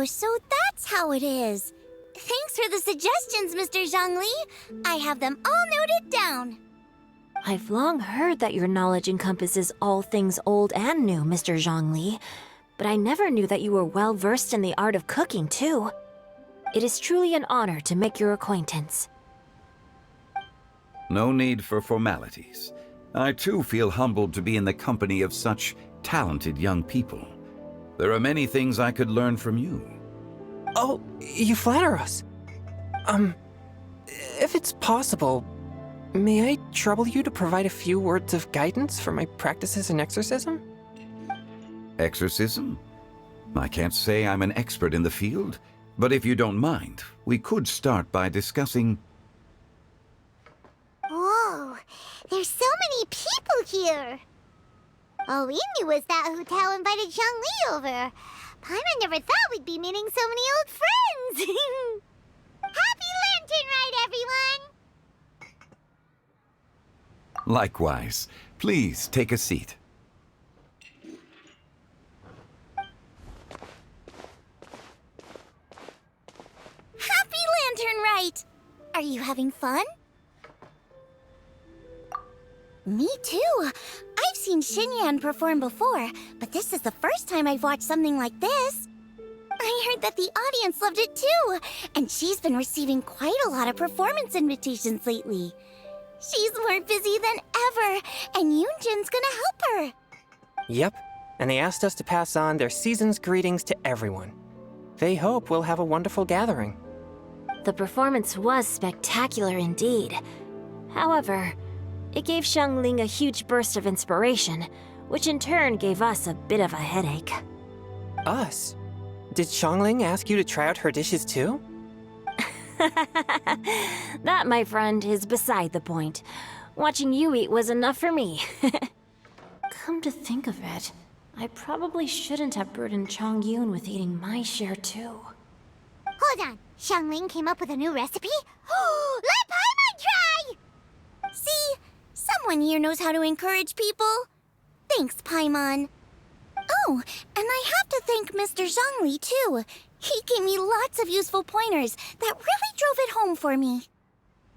so that's how it is. Thanks for the suggestions, Mr. Zhongli. I have them all noted down. I've long heard that your knowledge encompasses all things old and new, Mr. Zhongli, but I never knew that you were well versed in the art of cooking, too. It is truly an honor to make your acquaintance. No need for formalities. I too feel humbled to be in the company of such talented young people. There are many things I could learn from you. Oh, you flatter us. If it's possible, may I trouble you to provide a few words of guidance for my practices in exorcism? Exorcism? I can't say I'm an expert in the field, but if you don't mind, we could start by discussing... Whoa, there's so many people here. All we knew was that Hutao invited Xiangling over. Paimon never thought we'd be meeting so many old friends. Happy Lantern Rite, everyone! Likewise. Please take a seat. Happy Lantern Rite! Are you having fun? Me too. I've seen Xingqiu perform before, but this is the first time I've watched something like this. I heard that the audience loved it too, and she's been receiving quite a lot of performance invitations lately. She's more busy than ever, and Yunjin's gonna help her. Yep, and they asked us to pass on their season's greetings to everyone. They hope we'll have a wonderful gathering. The performance was spectacular indeed. However, it gave Xiangling a huge burst of inspiration, which in turn gave us a bit of a headache. Us? Did Xiangling ask you to try out her dishes too? That, my friend, is beside the point. Watching you eat was enough for me. Come to think of it, I probably shouldn't have burdened Chongyun with eating my share too. Hold on, Xiangling came up with a new recipe? Let Paimon try! See? Someone here knows how to encourage people. Thanks, Paimon. Oh, and I have to thank Mr. Zhongli, too. He gave me lots of useful pointers that really drove it home for me.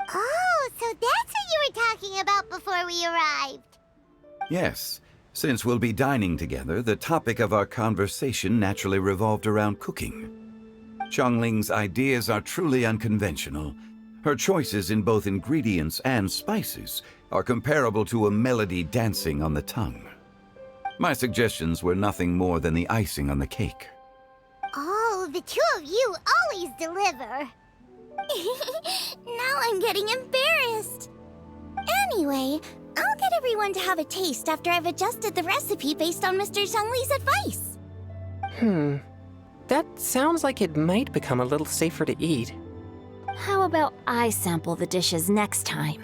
Oh, so that's what you were talking about before we arrived. Yes. Since we'll be dining together, the topic of our conversation naturally revolved around cooking. Xiangling's ideas are truly unconventional. Her choices in both ingredients and spices are comparable to a melody dancing on the tongue. My suggestions were nothing more than the icing on the cake. Oh, the two of you always deliver. Now I'm getting embarrassed. Anyway, I'll get everyone to have a taste after I've adjusted the recipe based on Mr. Zhongli's advice. That sounds like it might become a little safer to eat. How about I sample the dishes next time?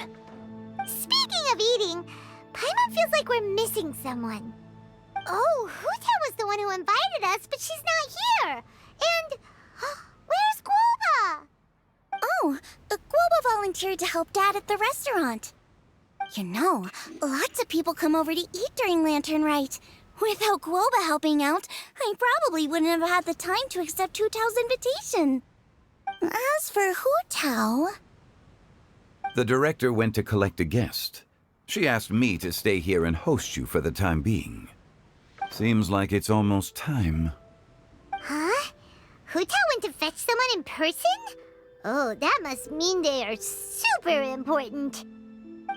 Speaking of eating, Paimon feels like we're missing someone. Oh, Hutao was the one who invited us, but she's not here. And where's Guoba? Oh, Guoba volunteered to help Dad at the restaurant. You know, lots of people come over to eat during Lantern Rite. Without Guoba helping out, I probably wouldn't have had the time to accept Hutao's invitation. As for Hutao... The director went to collect a guest. She asked me to stay here and host you for the time being. Seems like it's almost time. Huh? Hutao went to fetch someone in person? Oh, that must mean they are super important.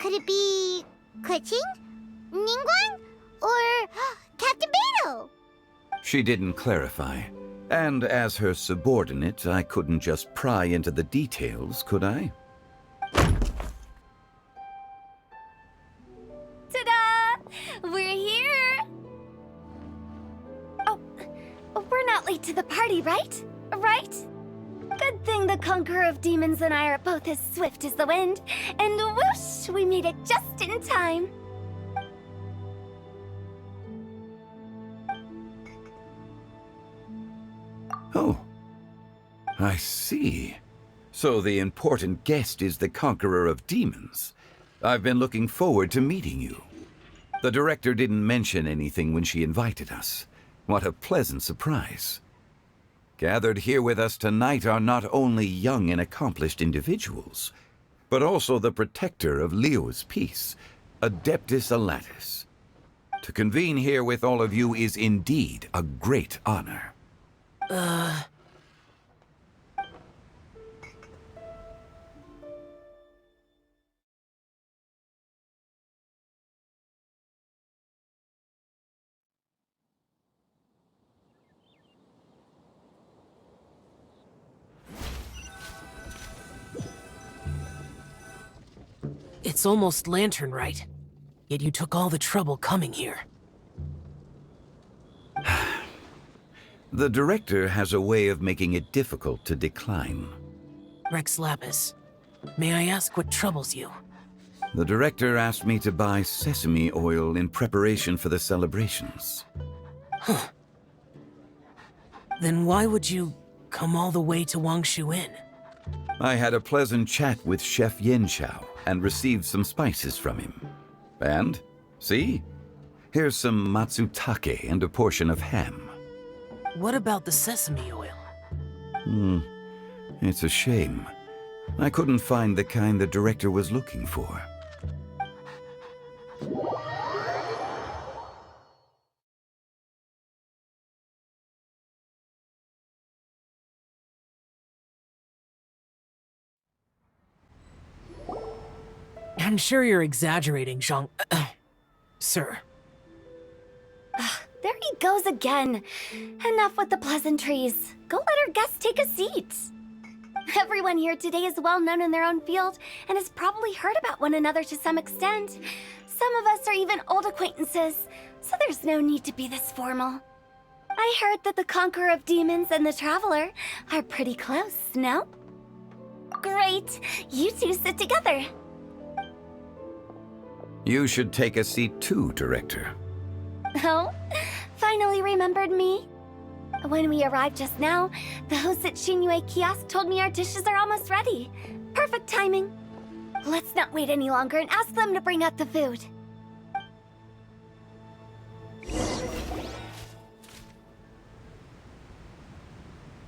Could it be... Keqing? Ningguang? Or Captain Beidou? She didn't clarify. And as her subordinate, I couldn't just pry into the details, could I? Ta-da! We're here! Oh, we're not late to the party, right? Right? Good thing the Conqueror of Demons and I are both as swift as the wind. And whoosh, we made it just in time. Oh, I see. So the important guest is the Conqueror of Demons. I've been looking forward to meeting you. The director didn't mention anything when she invited us. What a pleasant surprise. Gathered here with us tonight are not only young and accomplished individuals, but also the protector of Leo's peace, Adeptus Alatus. To convene here with all of you is indeed a great honor. It's almost lantern right, yet you took all the trouble coming here. The director has a way of making it difficult to decline. Rex Lapis, may I ask what troubles you? The director asked me to buy sesame oil in preparation for the celebrations. Then why would you come all the way to Wangshu Inn? I had a pleasant chat with Chef Yanxiao and received some spices from him. And, see? Here's some matsutake and a portion of ham. What about the sesame oil? It's a shame. I couldn't find the kind the director was looking for. I'm sure you're exaggerating, Sir. There he goes again. Enough with the pleasantries. Go let our guests take a seat. Everyone here today is well known in their own field and has probably heard about one another to some extent. Some of us are even old acquaintances, so there's no need to be this formal. I heard that the Conqueror of Demons and the Traveler are pretty close, no? Great. You two sit together. You should take a seat too, Director. Oh, finally remembered me? When we arrived just now, the host at Xingqiu kiosk told me our dishes are almost ready. Perfect timing. Let's not wait any longer and ask them to bring out the food.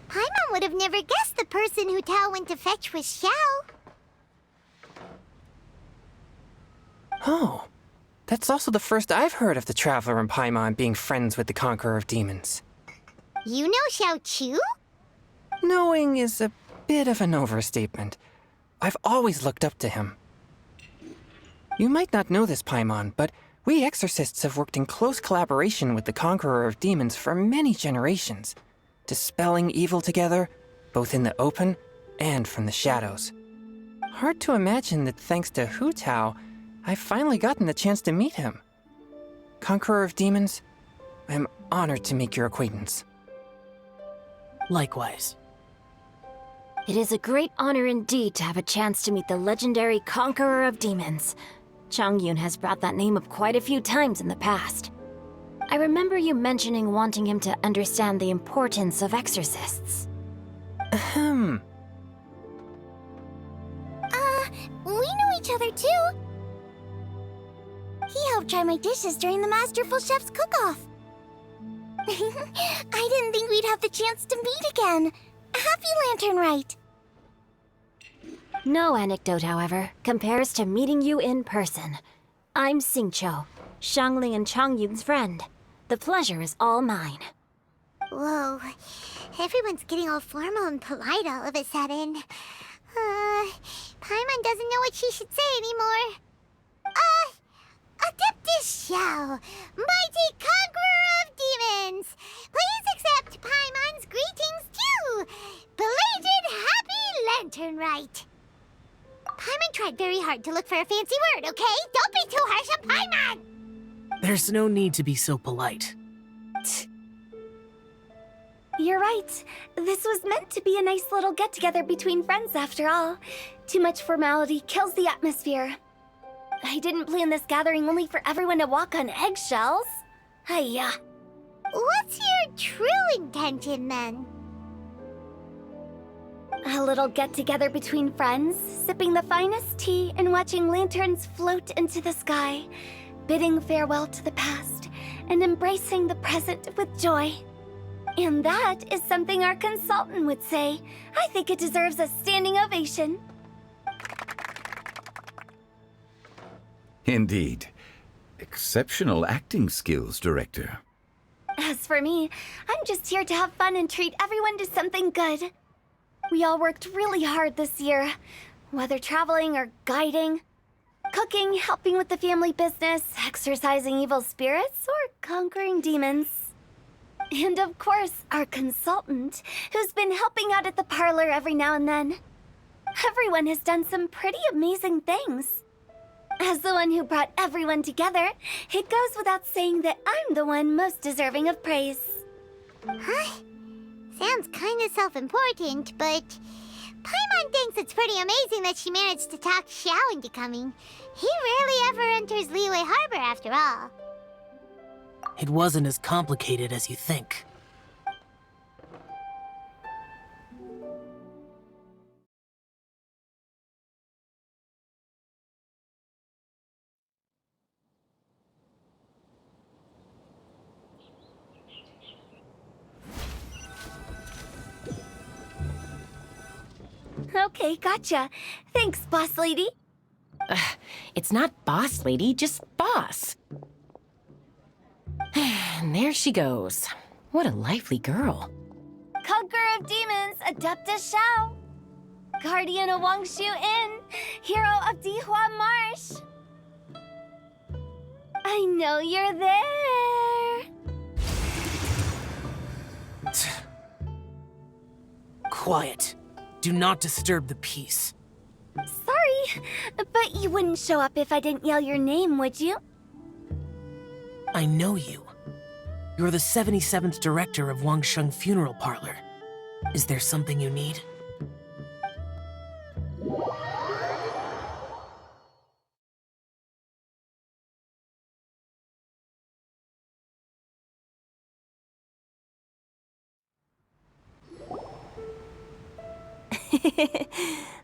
Paimon would have never guessed the person Hutao went to fetch was Xiao. Oh, that's also the first I've heard of the Traveler and Paimon being friends with the Conqueror of Demons. You know Xiao Chu? Knowing is a bit of an overstatement. I've always looked up to him. You might not know this, Paimon, but we exorcists have worked in close collaboration with the Conqueror of Demons for many generations, dispelling evil together, both in the open and from the shadows. Hard to imagine that thanks to Hutao, I've finally gotten the chance to meet him. Conqueror of Demons, I'm honored to make your acquaintance. Likewise. It is a great honor indeed to have a chance to meet the legendary Conqueror of Demons. Chongyun has brought that name up quite a few times in the past. I remember you mentioning wanting him to understand the importance of exorcists. We know each other too. He helped try my dishes during the Masterful Chef's cook-off. I didn't think we'd have the chance to meet again. Happy Lantern Rite. No anecdote, however, compares to meeting you in person. I'm Xingqiu, Xiangling and Chongyun's friend. The pleasure is all mine. Whoa, everyone's getting all formal and polite all of a sudden. Paimon doesn't know what she should say anymore. Adeptus Xiao, mighty Conqueror of Demons, please accept Paimon's greetings too. Belated Happy Lantern Rite. Paimon tried very hard to look for a fancy word, okay? Don't be too harsh on Paimon! There's no need to be so polite. You're right. This was meant to be a nice little get-together between friends after all. Too much formality kills the atmosphere. I didn't plan this gathering only for everyone to walk on eggshells. Hiya. What's your true intention, then? A little get-together between friends, sipping the finest tea and watching lanterns float into the sky, bidding farewell to the past and embracing the present with joy. And that is something our consultant would say. I think it deserves a standing ovation. Indeed. Exceptional acting skills, Director. As for me, I'm just here to have fun and treat everyone to something good. We all worked really hard this year, whether traveling or guiding, cooking, helping with the family business, exorcising evil spirits, or conquering demons. And of course, our consultant, who's been helping out at the parlor every now and then. Everyone has done some pretty amazing things. As the one who brought everyone together, it goes without saying that I'm the one most deserving of praise. Huh? Sounds kinda self-important, but Paimon thinks it's pretty amazing that she managed to talk Xiao into coming. He rarely ever enters Liyue Harbor after all. It wasn't as complicated as you think. Okay, gotcha. Thanks, boss lady. It's not boss lady, just boss. And there she goes. What a lively girl. Conqueror of demons, Adeptus Xiao. Guardian of Wangshu Inn, hero of Dihua Marsh. I know you're there. Quiet. Do not disturb the peace. Sorry, but you wouldn't show up if I didn't yell your name, would you? I know you. You're the 77th director of Wangsheng Funeral Parlor. Is there something you need?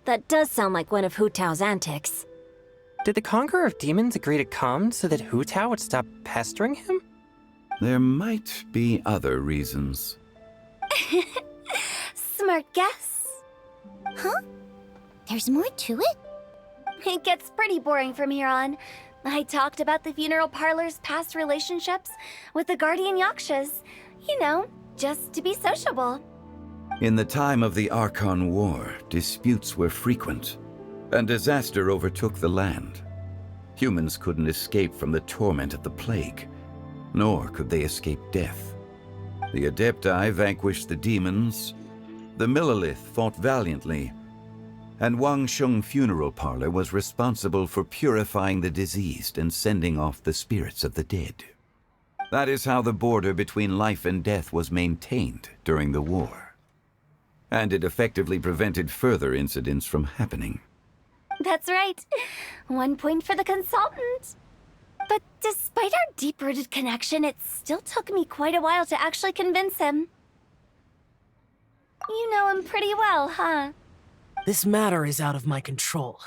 That does sound like one of Hutao's antics. Did the Conqueror of Demons agree to come so that Hutao would stop pestering him? There might be other reasons. Smart guess. Huh? There's more to it? It gets pretty boring from here on. I talked about the funeral parlor's past relationships with the guardian yakshas. You know, just to be sociable. In the time of the Archon War, disputes were frequent, and disaster overtook the land. Humans couldn't escape from the torment of the plague, nor could they escape death. The Adepti vanquished the demons, the Millelith fought valiantly, and Wangsheng Funeral Parlor was responsible for purifying the diseased and sending off the spirits of the dead. That is how the border between life and death was maintained during the war. And it effectively prevented further incidents from happening. That's right. 1 point for the consultant. But despite our deep-rooted connection, it still took me quite a while to actually convince him. You know him pretty well, huh? This matter is out of my control,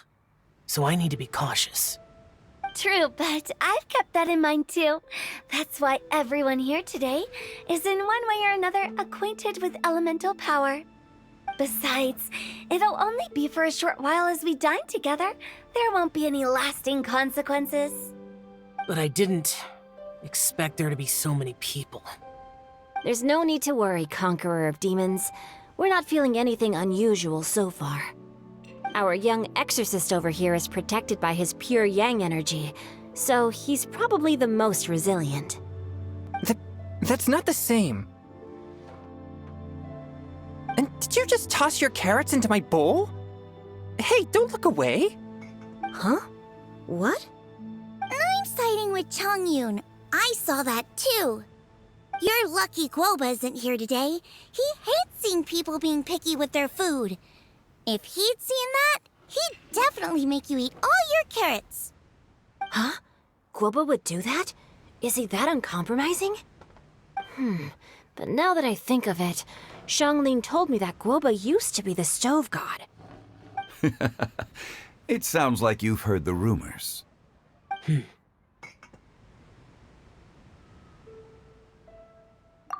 so I need to be cautious. True, but I've kept that in mind too. That's why everyone here today is in one way or another acquainted with elemental power. Besides, it'll only be for a short while as we dine together. There won't be any lasting consequences. But I didn't expect there to be so many people. There's no need to worry, Conqueror of Demons. We're not feeling anything unusual so far. Our young exorcist over here is protected by his pure yang energy, so he's probably the most resilient. That's not the same. And did you just toss your carrots into my bowl? Hey, don't look away. Huh? What? I'm siding with Chongyun. I saw that too. You're lucky Guoba isn't here today. He hates seeing people being picky with their food. If he'd seen that, he'd definitely make you eat all your carrots. Huh? Guoba would do that? Is he that uncompromising? But now that I think of it, Xiangling told me that Guoba used to be the stove god. It sounds like you've heard the rumors.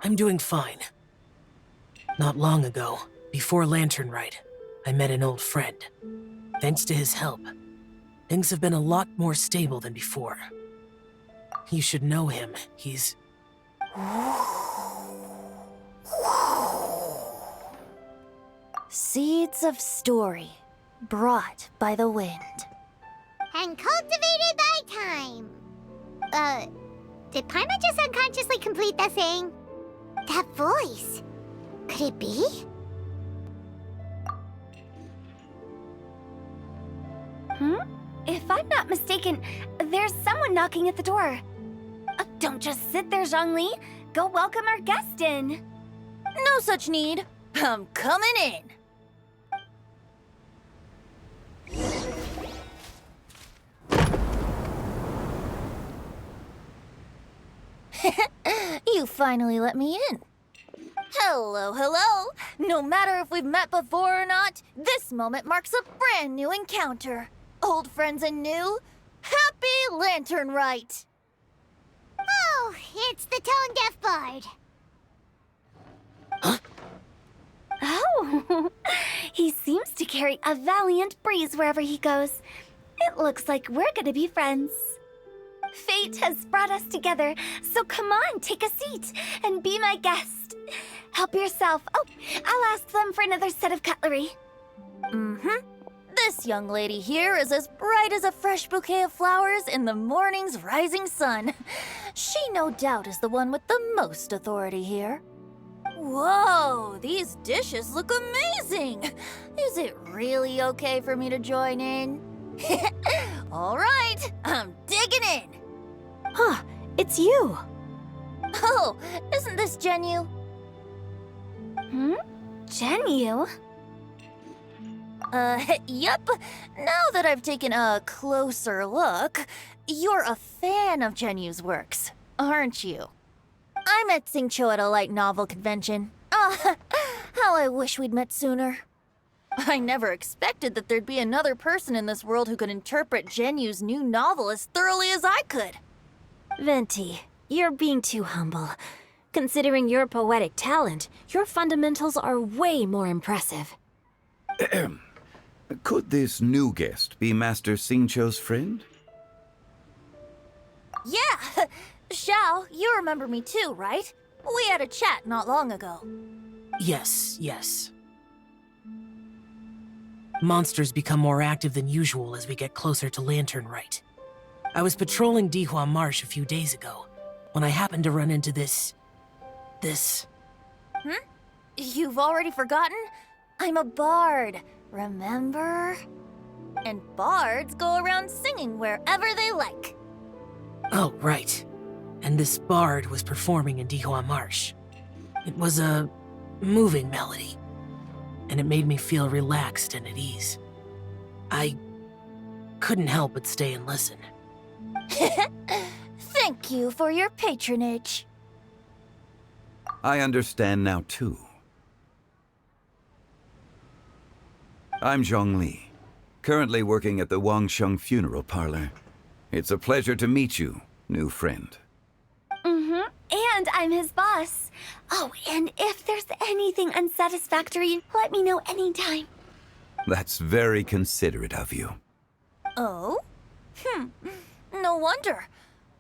I'm doing fine. Not long ago, before Lantern Rite, I met an old friend. Thanks to his help, things have been a lot more stable than before. You should know him. He's... Seeds of story, brought by the wind. And cultivated by time. Did Paimon just unconsciously complete that saying? That voice. Could it be? If I'm not mistaken, there's someone knocking at the door. Don't just sit there, Zhongli. Go welcome our guest in. No such need. I'm coming in. You finally let me in. Hello, hello. No matter if we've met before or not, this moment marks a brand new encounter. Old friends and new. Happy Lantern Rite. Oh, it's the Tone Deaf Bard. Oh, he seems to carry a valiant breeze wherever he goes. It looks like we're gonna be friends. Fate has brought us together, so come on, take a seat and be my guest. Help yourself. Oh, I'll ask them for another set of cutlery. This young lady here is as bright as a fresh bouquet of flowers in the morning's rising sun. She no doubt is the one with the most authority here. Whoa, these dishes look amazing! Is it really okay for me to join in? All right, I'm digging in! Huh, it's you. Oh, isn't this Xingqiu? Zhongli? Yep. Now that I've taken a closer look, you're a fan of Xingqiu's works, aren't you? I met Xingqiu at a light novel convention. Ah, how I wish we'd met sooner. I never expected that there'd be another person in this world who could interpret Xingqiu's new novel as thoroughly as I could. Venti, you're being too humble. Considering your poetic talent, your fundamentals are way more impressive. Could this new guest be Master Xingqiu's friend? Yeah! Xiao, you remember me too, right? We had a chat not long ago. Yes. Monsters become more active than usual as we get closer to Lantern Rite. I was patrolling Dihua Marsh a few days ago, when I happened to run into this... You've already forgotten? I'm a bard, remember? And bards go around singing wherever they like. Oh, right. And this bard was performing in Dihua Marsh. It was a moving melody, and it made me feel relaxed and at ease. I couldn't help but stay and listen. Thank you for your patronage. I understand now, too. I'm Zhongli, currently working at the Wangsheng Funeral Parlor. It's a pleasure to meet you, new friend. And I'm his boss. Oh, and if there's anything unsatisfactory, let me know anytime. That's very considerate of you. Oh? No wonder.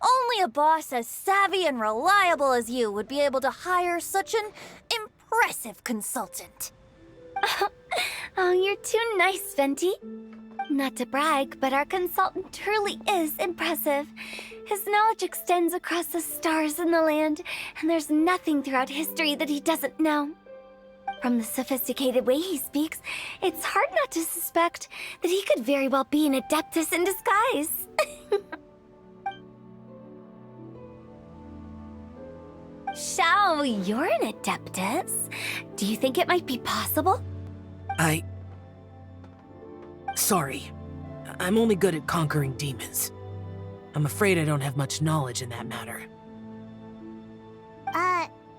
Only a boss as savvy and reliable as you would be able to hire such an impressive consultant. Oh, you're too nice, Venti. Not to brag, but our consultant truly is impressive. His knowledge extends across the stars and the land, and there's nothing throughout history that he doesn't know. From the sophisticated way he speaks, it's hard not to suspect that he could very well be an adeptus in disguise. Xiao, you're an adeptus. Do you think it might be possible? Sorry. I'm only good at conquering demons. I'm afraid I don't have much knowledge in that matter.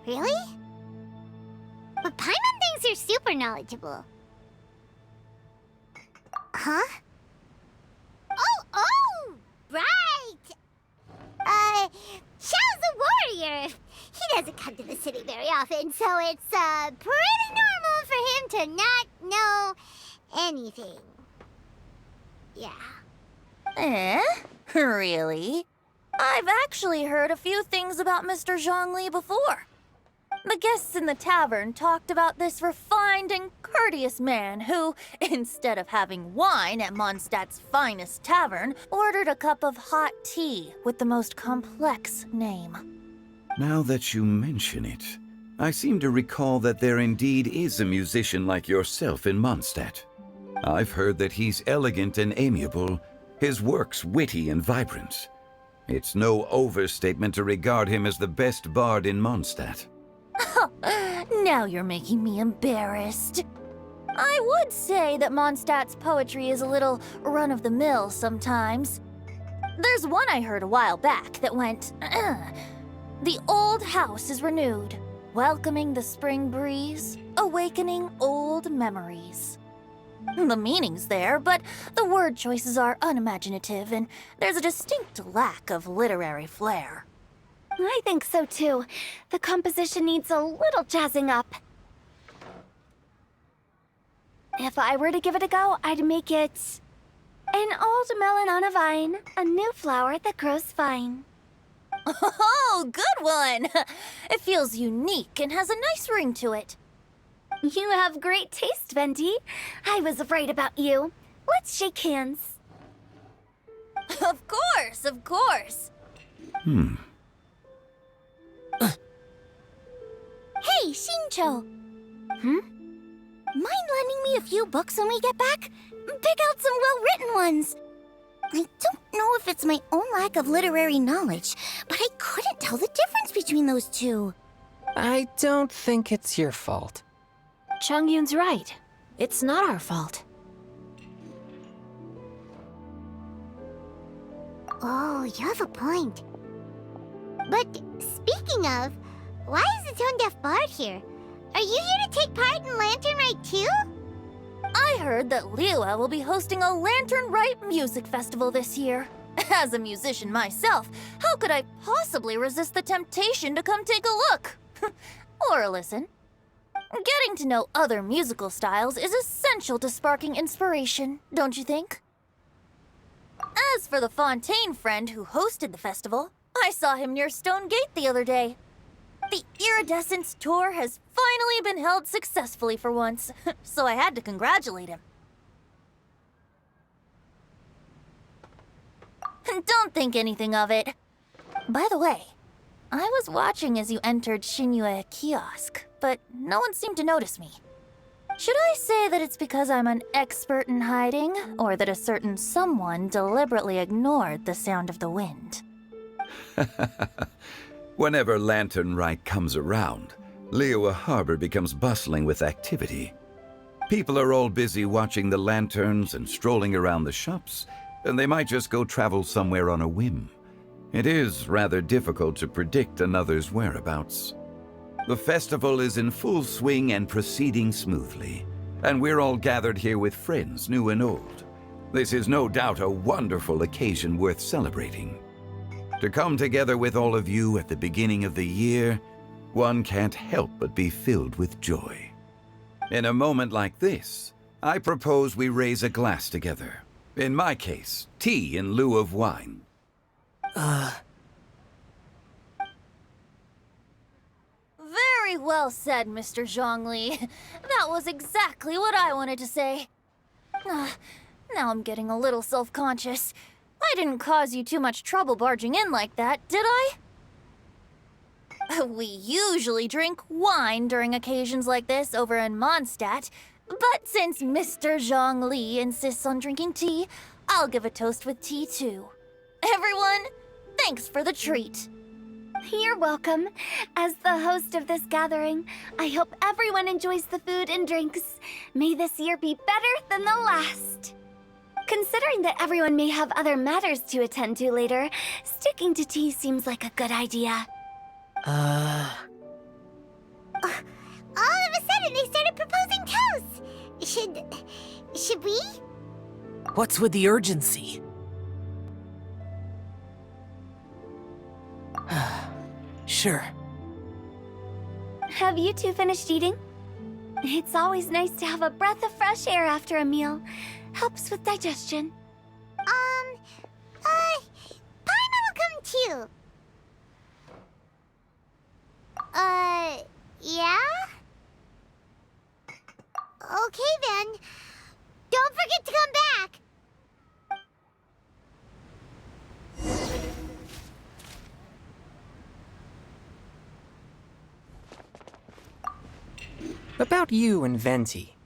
Really? But Paimon thinks you're super knowledgeable. Huh? Oh! Right! Xiao's a warrior! He doesn't come to the city very often, so it's pretty normal for him to not know anything. Yeah. Eh? Really? I've actually heard a few things about Mr. Zhongli before. The guests in the tavern talked about this refined and courteous man who, instead of having wine at Mondstat's finest tavern, ordered a cup of hot tea with the most complex name. Now that you mention it, I seem to recall that there indeed is a musician like yourself in Mondstat. I've heard that he's elegant and amiable, his works witty and vibrant. It's no overstatement to regard him as the best bard in Mondstat. Now you're making me embarrassed. I would say that Mondstat's poetry is a little run-of-the-mill sometimes. There's one I heard a while back that went, "The old house is renewed, welcoming the spring breeze, awakening old memories." The meaning's there, but the word choices are unimaginative, and there's a distinct lack of literary flair. I think so too. The composition needs a little jazzing up. If I were to give it a go, I'd make it an old melon on a vine, a new flower that grows fine. Oh, good one! It feels unique and has a nice ring to it. You have great taste, Venti. I was afraid about you. Let's shake hands. Of course, of course. Hey, Xingqiu! Mind lending me a few books when we get back? Pick out some well-written ones. I don't know if it's my own lack of literary knowledge, but I couldn't tell the difference between those two. I don't think it's your fault. Chongyun's right. It's not our fault. Oh, you have a point. But speaking of, why is the tone-deaf bard here? Are you here to take part in Lantern Rite too? I heard that Liyue will be hosting a Lantern Rite music festival this year. As a musician myself, how could I possibly resist the temptation to come take a look? Or listen. Getting to know other musical styles is essential to sparking inspiration, don't you think? As for the Fontaine friend who hosted the festival, I saw him near Stone Gate the other day. The Iridescence tour has finally been held successfully for once, so I had to congratulate him. Don't think anything of it. By the way, I was watching as you entered Xingqiu kiosk, but no one seemed to notice me. Should I say that it's because I'm an expert in hiding, or that a certain someone deliberately ignored the sound of the wind? Whenever Lantern Rite comes around, Liyue Harbor becomes bustling with activity. People are all busy watching the lanterns and strolling around the shops, and they might just go travel somewhere on a whim. It is rather difficult to predict another's whereabouts. The festival is in full swing and proceeding smoothly, and we're all gathered here with friends, new and old. This is no doubt a wonderful occasion worth celebrating. To come together with all of you at the beginning of the year, one can't help but be filled with joy. In a moment like this, I propose we raise a glass together. In my case, tea in lieu of wine. Very well said, Mr. Zhongli. That was exactly what I wanted to say. Now I'm getting a little self-conscious. I didn't cause you too much trouble barging in like that, did I? We usually drink wine during occasions like this over in Mondstat, but since Mr. Zhongli insists on drinking tea, I'll give a toast with tea too. Everyone, thanks for the treat. You're welcome. As the host of this gathering, I hope everyone enjoys the food and drinks. May this year be better than the last. Considering that everyone may have other matters to attend to later, sticking to tea seems like a good idea. All of a sudden, they started proposing toasts. Should we? What's with the urgency? Sure. Have you two finished eating? It's always nice to have a breath of fresh air after a meal. Helps with digestion. Paimon will come too. Yeah? Okay then. Don't forget to come back. About you and Venti.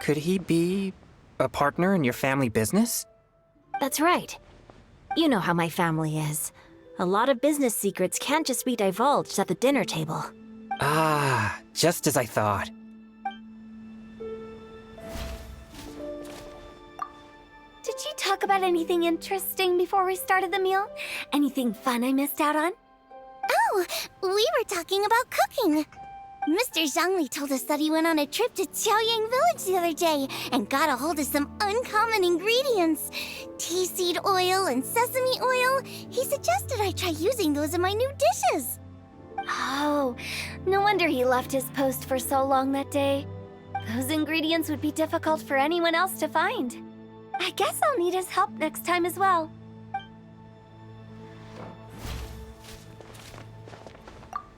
Could he be a partner in your family business? That's right. You know how my family is. A lot of business secrets can't just be divulged at the dinner table. Ah, just as I thought. Did you talk about anything interesting before we started the meal? Anything fun I missed out on? Oh, we were talking about cooking. Mr. Zhongli told us that he went on a trip to Xiangling village the other day and got a hold of some uncommon ingredients. Tea seed oil and sesame oil. He suggested I try using those in my new dishes. Oh, no wonder he left his post for so long that day. Those ingredients would be difficult for anyone else to find. I guess I'll need his help next time as well.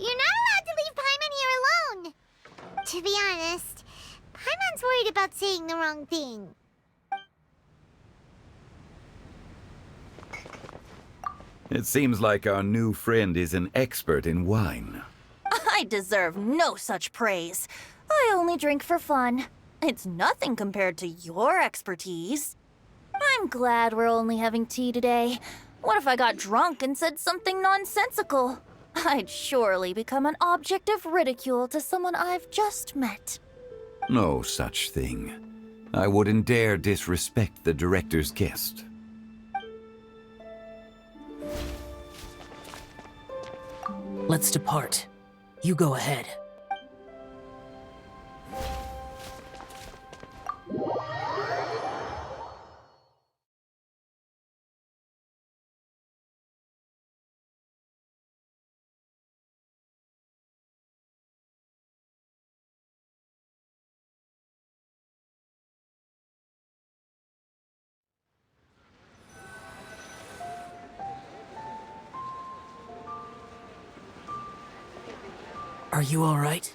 You're not allowed to leave Paimon here alone. To be honest, Paimon's worried about saying the wrong thing. It seems like our new friend is an expert in wine. I deserve no such praise. I only drink for fun. It's nothing compared to your expertise. I'm glad we're only having tea today. What if I got drunk and said something nonsensical? I'd surely become an object of ridicule to someone I've just met. No such thing. I wouldn't dare disrespect the director's guest. Let's depart. You go ahead. Are you all right?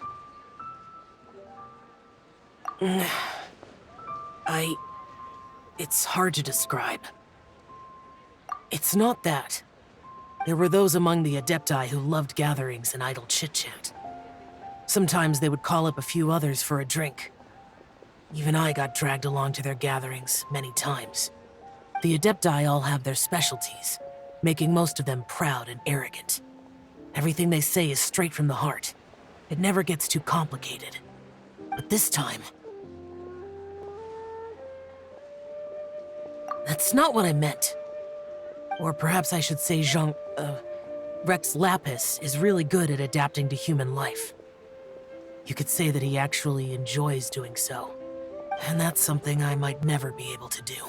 It's hard to describe. It's not that. There were those among the Adepti who loved gatherings and idle chit-chat. Sometimes they would call up a few others for a drink. Even I got dragged along to their gatherings many times. The Adepti all have their specialties, making most of them proud and arrogant. Everything they say is straight from the heart. It never gets too complicated. But this time... That's not what I meant. Or perhaps I should say Rex Lapis is really good at adapting to human life. You could say that he actually enjoys doing so. And that's something I might never be able to do.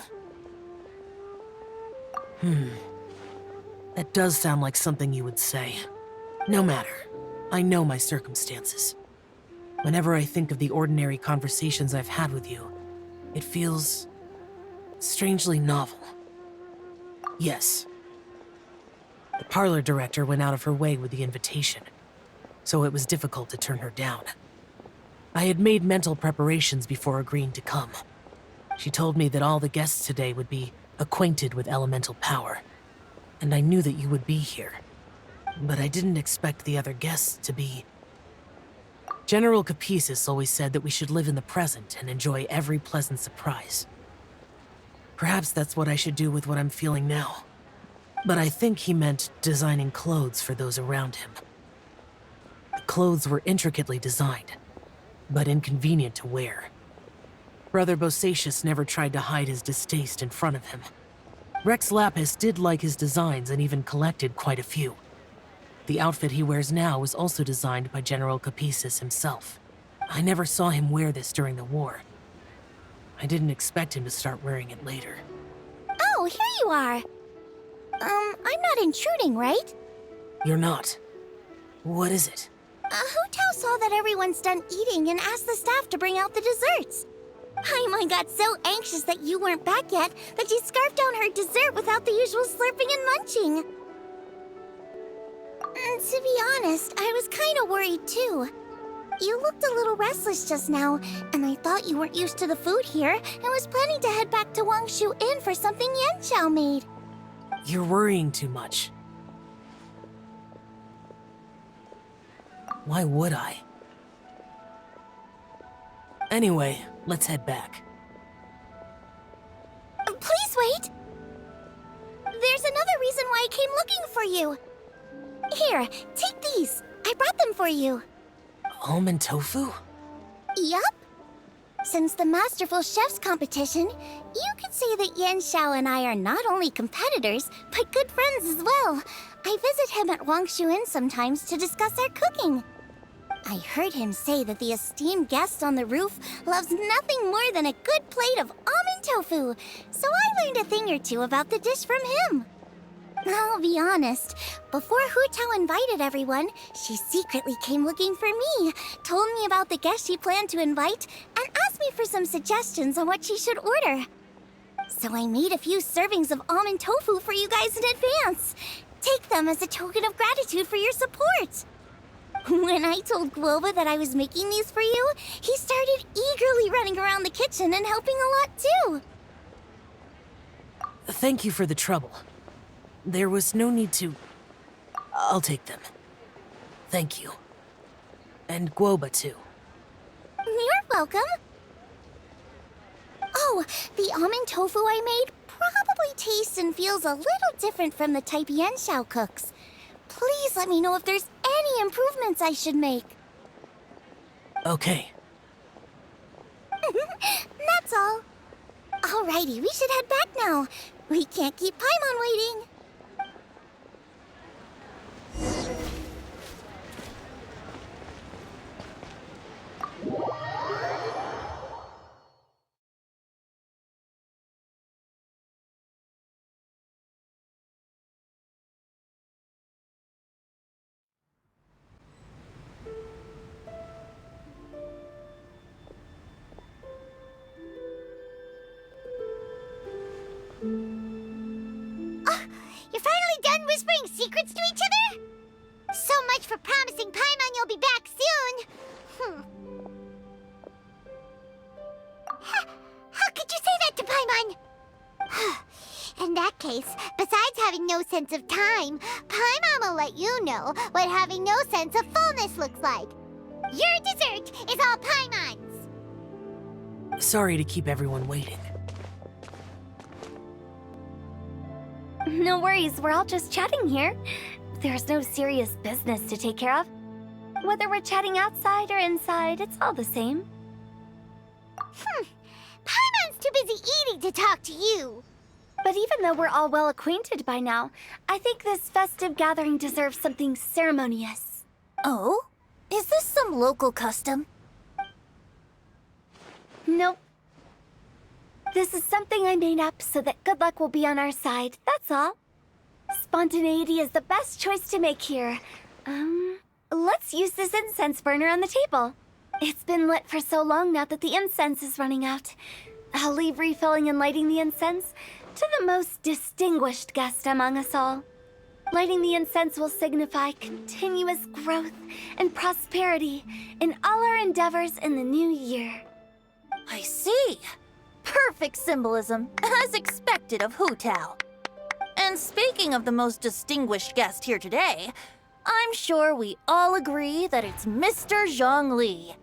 That does sound like something you would say. No matter. I know my circumstances. Whenever I think of the ordinary conversations I've had with you, it feels strangely novel. Yes. The parlor director went out of her way with the invitation, so it was difficult to turn her down. I had made mental preparations before agreeing to come. She told me that all the guests today would be acquainted with elemental power, and I knew that you would be here. But I didn't expect the other guests to be... General Capisis always said that we should live in the present and enjoy every pleasant surprise. Perhaps that's what I should do with what I'm feeling now. But I think he meant designing clothes for those around him. The clothes were intricately designed, but inconvenient to wear. Brother Bosacius never tried to hide his distaste in front of him. Rex Lapis did like his designs and even collected quite a few. The outfit he wears now was also designed by General Capisis himself. I never saw him wear this during the war. I didn't expect him to start wearing it later. Oh, here you are. I'm not intruding, right? You're not. What is it? Hutao saw that everyone's done eating and asked the staff to bring out the desserts. Paimon got so anxious that you weren't back yet that she scarfed down her dessert without the usual slurping and munching. To be honest, I was kind of worried too. You looked a little restless just now, and I thought you weren't used to the food here and was planning to head back to Wangshu Inn for something Yanxiao made. You're worrying too much. Why would I? Anyway, let's head back. Please wait! There's another reason why I came looking for you. Here, take these. I brought them for you. Almond tofu? Yup. Since the Masterful Chef's competition, you could say that Yanxiao and I are not only competitors, but good friends as well. I visit him at Wangshu Inn sometimes to discuss our cooking. I heard him say that the esteemed guest on the roof loves nothing more than a good plate of almond tofu, so I learned a thing or two about the dish from him. I'll be honest, before Hutao invited everyone, she secretly came looking for me, told me about the guests she planned to invite, and asked me for some suggestions on what she should order. So I made a few servings of almond tofu for you guys in advance. Take them as a token of gratitude for your support. When I told Guoba that I was making these for you, he started eagerly running around the kitchen and helping a lot too. Thank you for the trouble. There was no need to... I'll take them. Thank you. And Guoba too. You're welcome. Oh, the almond tofu I made probably tastes and feels a little different from the type Yanxiao cooks. Please let me know if there's any improvements I should make. Okay. That's all. Alrighty, we should head back now. We can't keep Paimon waiting. You're finally done whispering secrets to each other? So much for promising Paimon you'll be back soon. How could you say that to Paimon? In that case, besides having no sense of time, Paimon will let you know what having no sense of fullness looks like. Your dessert is all Paimon's. Sorry to keep everyone waiting. No worries, we're all just chatting here. There's no serious business to take care of. Whether we're chatting outside or inside, it's all the same. Paimon's too busy eating to talk to you. But even though we're all well acquainted by now, I think this festive gathering deserves something ceremonious. Oh? Is this some local custom? Nope. This is something I made up so that good luck will be on our side, that's all. Spontaneity is the best choice to make here. Let's use this incense burner on the table. It's been lit for so long now that the incense is running out. I'll leave refilling and lighting the incense to the most distinguished guest among us all. Lighting the incense will signify continuous growth and prosperity in all our endeavors in the new year. I see. Perfect symbolism, as expected of Hutao. And speaking of the most distinguished guest here today, I'm sure we all agree that it's Mr. Zhongli.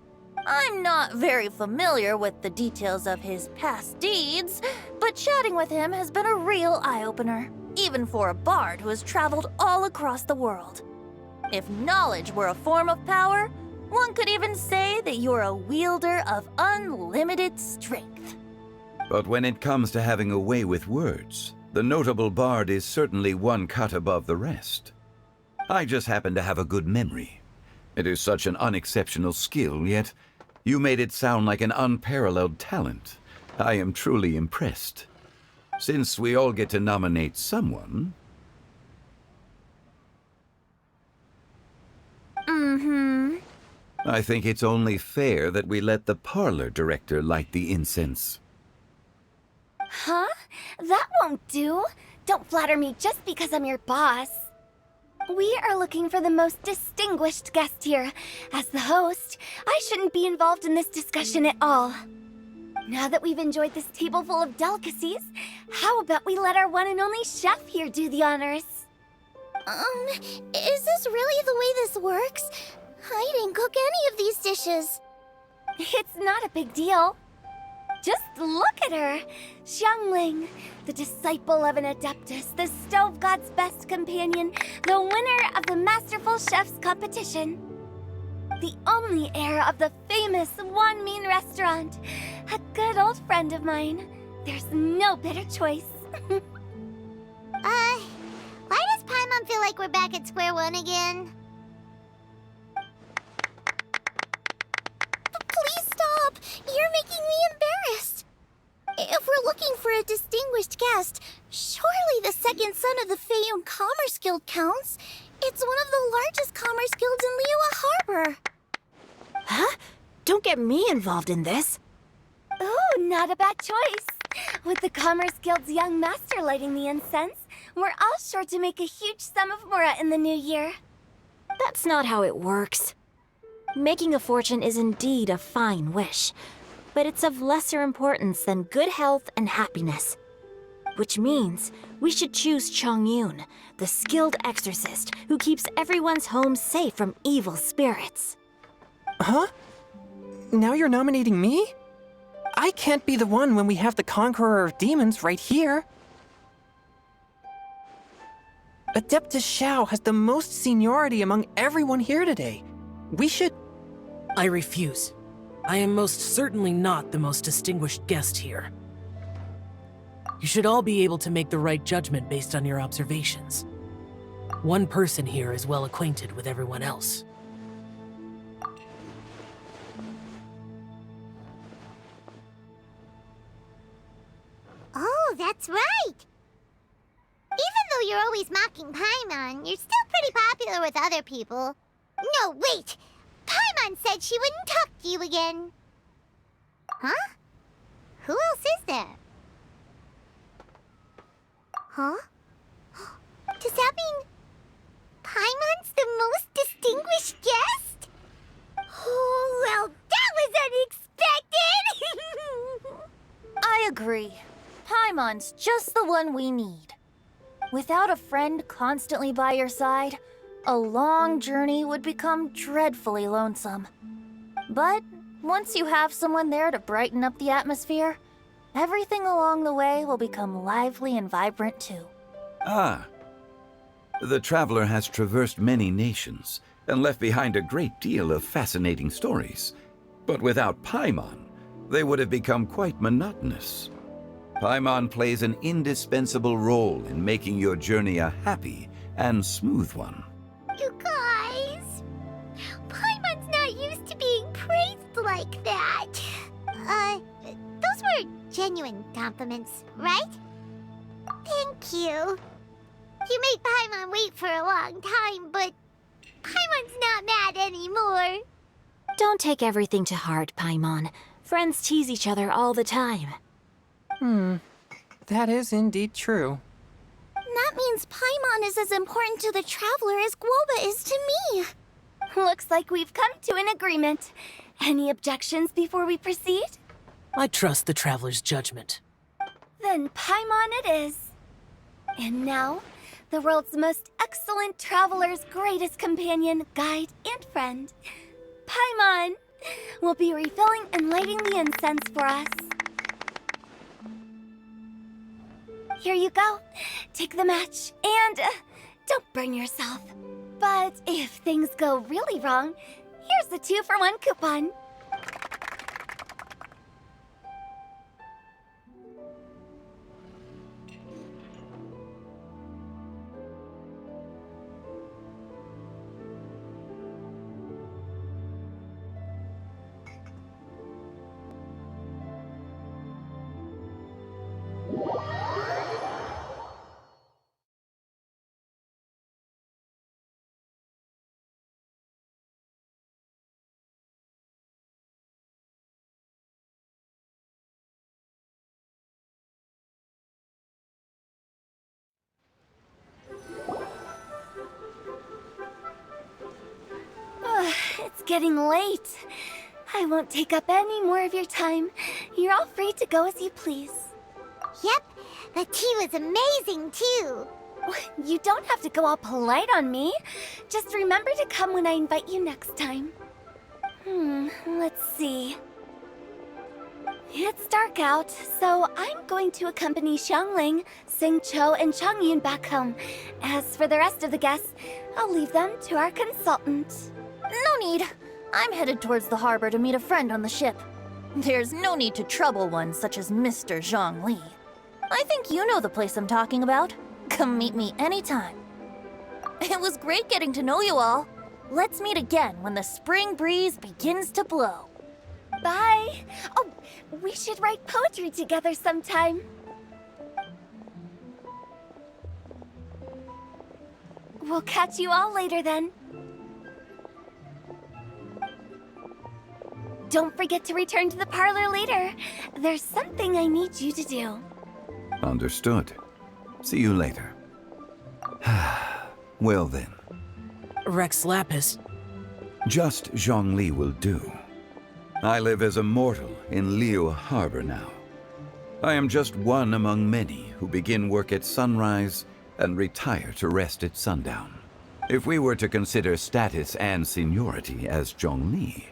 I'm not very familiar with the details of his past deeds, but chatting with him has been a real eye-opener, even for a bard who has traveled all across the world. If knowledge were a form of power, one could even say that you're a wielder of unlimited strength. But when it comes to having a way with words, the notable bard is certainly one cut above the rest. I just happen to have a good memory. It is such an unexceptional skill, yet you made it sound like an unparalleled talent. I am truly impressed. Since we all get to nominate someone... I think it's only fair that we let the parlor director light the incense. Huh? That won't do. Don't flatter me just because I'm your boss. We are looking for the most distinguished guest here. As the host, I shouldn't be involved in this discussion at all. Now that we've enjoyed this table full of delicacies, how about we let our one and only chef here do the honors? Is this really the way this works? I didn't cook any of these dishes. It's not a big deal. Just look at her! Xiangling, the disciple of an adeptus, the stove god's best companion, the winner of the Masterful Chef's competition. The only heir of the famous One Mean restaurant. A good old friend of mine. There's no better choice. Why does Paimon feel like we're back at square one again? Please stop! You're making me embarrassed. If we're looking for a distinguished guest, surely the second son of the Feiyun Commerce Guild counts. It's one of the largest commerce guilds in Liyue Harbor. Huh? Don't get me involved in this. Oh, not a bad choice. With the Commerce Guild's young master lighting the incense, we're all sure to make a huge sum of mora in the new year. That's not how it works. Making a fortune is indeed a fine wish, but it's of lesser importance than good health and happiness. Which means we should choose Chongyun, the skilled exorcist who keeps everyone's home safe from evil spirits. Huh? Now you're nominating me? I can't be the one when we have the Conqueror of Demons right here. Adeptus Xiao has the most seniority among everyone here today. We should... I refuse. I am most certainly not the most distinguished guest here. You should all be able to make the right judgment based on your observations. One person here is well acquainted with everyone else. Oh, that's right! Even though you're always mocking Paimon, you're still pretty popular with other people. No, wait! Paimon said she wouldn't talk to you again. Huh? Who else is there? Huh? Does that mean Paimon's the most distinguished guest? Oh, well, that was unexpected! I agree. Paimon's just the one we need. Without a friend constantly by your side, a long journey would become dreadfully lonesome. But once you have someone there to brighten up the atmosphere, everything along the way will become lively and vibrant too. Ah. The traveler has traversed many nations and left behind a great deal of fascinating stories. But without Paimon, they would have become quite monotonous. Paimon plays an indispensable role in making your journey a happy and smooth one. You guys, Paimon's not used to being praised like that. Those were genuine compliments, right? Thank you. You made Paimon wait for a long time, but Paimon's not mad anymore. Don't take everything to heart, Paimon. Friends tease each other all the time. That is indeed true. That means Paimon is as important to the traveler as Guoba is to me. Looks like we've come to an agreement. Any objections before we proceed? I trust the traveler's judgment. Then Paimon it is. And now, the world's most excellent traveler's greatest companion, guide, and friend, Paimon, will be refilling and lighting the incense for us. Here you go. Take the match, and don't burn yourself. But if things go really wrong, here's the 2-for-1 coupon. getting late. I won't take up any more of your time. You're all free to go as you please. Yep, the tea was amazing too. You don't have to go all polite on me. Just remember to come when I invite you next time. Let's see. It's dark out, so I'm going to accompany Xiangling, Xingqiu, and Chongyun back home. As for the rest of the guests, I'll leave them to our consultant. No need. I'm headed towards the harbor to meet a friend on the ship. There's no need to trouble one such as Mr. Zhongli. I think you know the place I'm talking about. Come meet me anytime. It was great getting to know you all. Let's meet again when the spring breeze begins to blow. Bye! Oh, we should write poetry together sometime. We'll catch you all later then. Don't forget to return to the parlor later. There's something I need you to do. Understood. See you later. Well then. Rex Lapis. Just Zhongli will do. I live as a mortal in Liu Harbor now. I am just one among many who begin work at sunrise and retire to rest at sundown. If we were to consider status and seniority as Zhongli,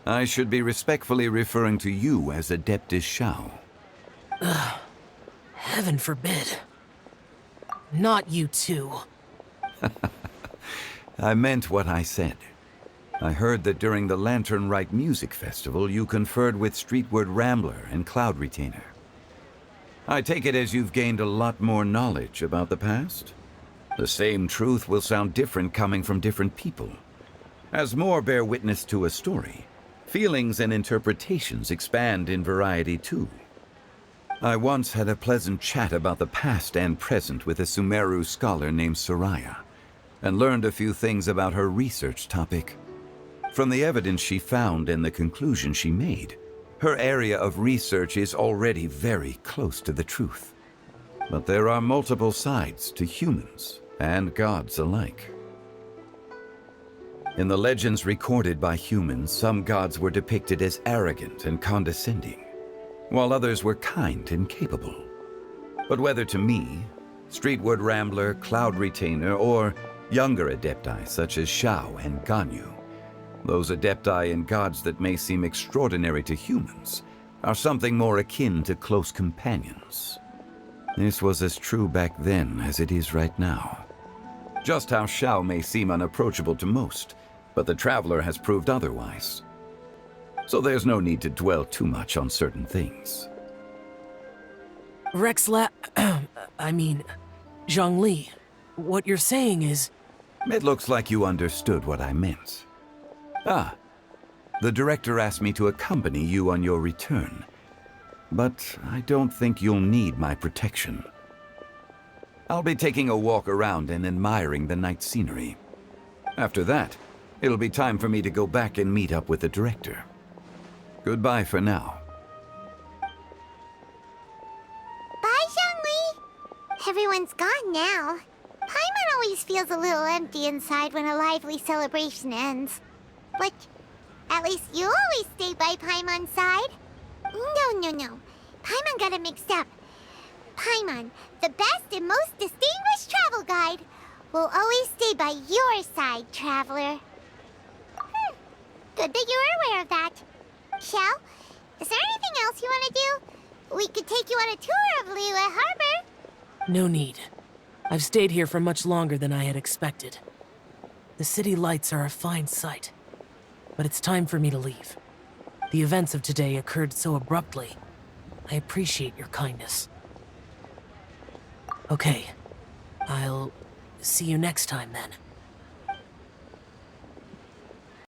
I should be respectfully referring to you as Adeptus Xiao. Heaven forbid. Not you too. I meant what I said. I heard that during the Lantern Rite Music Festival, you conferred with Streetward Rambler and Cloud Retainer. I take it as you've gained a lot more knowledge about the past? The same truth will sound different coming from different people. As more bear witness to a story, feelings and interpretations expand in variety too. I once had a pleasant chat about the past and present with a Sumeru scholar named Soraya, and learned a few things about her research topic. From the evidence she found and the conclusion she made, her area of research is already very close to the truth. But there are multiple sides to humans and gods alike. In the legends recorded by humans, some gods were depicted as arrogant and condescending, while others were kind and capable. But whether to me, Streetward Rambler, Cloud Retainer, or younger adepti such as Xiao and Ganyu, those adepti and gods that may seem extraordinary to humans are something more akin to close companions. This was as true back then as it is right now. Just how Xiao may seem unapproachable to most, but the Traveler has proved otherwise. So there's no need to dwell too much on certain things. Zhongli, what you're saying is... It looks like you understood what I meant. The director asked me to accompany you on your return, but I don't think you'll need my protection. I'll be taking a walk around and admiring the night scenery. After that, it'll be time for me to go back and meet up with the director. Goodbye for now. Bye, Xiangling. Everyone's gone now. Paimon always feels a little empty inside when a lively celebration ends. But at least you always stay by Paimon's side. No. Paimon got it mixed up. Paimon, the best and most distinguished travel guide, will always stay by your side, Traveler. Good that you're aware of that. Xiao, is there anything else you want to do? We could take you on a tour of Liyue Harbor. No need. I've stayed here for much longer than I had expected. The city lights are a fine sight, but it's time for me to leave. The events of today occurred so abruptly. I appreciate your kindness. Okay, I'll see you next time then.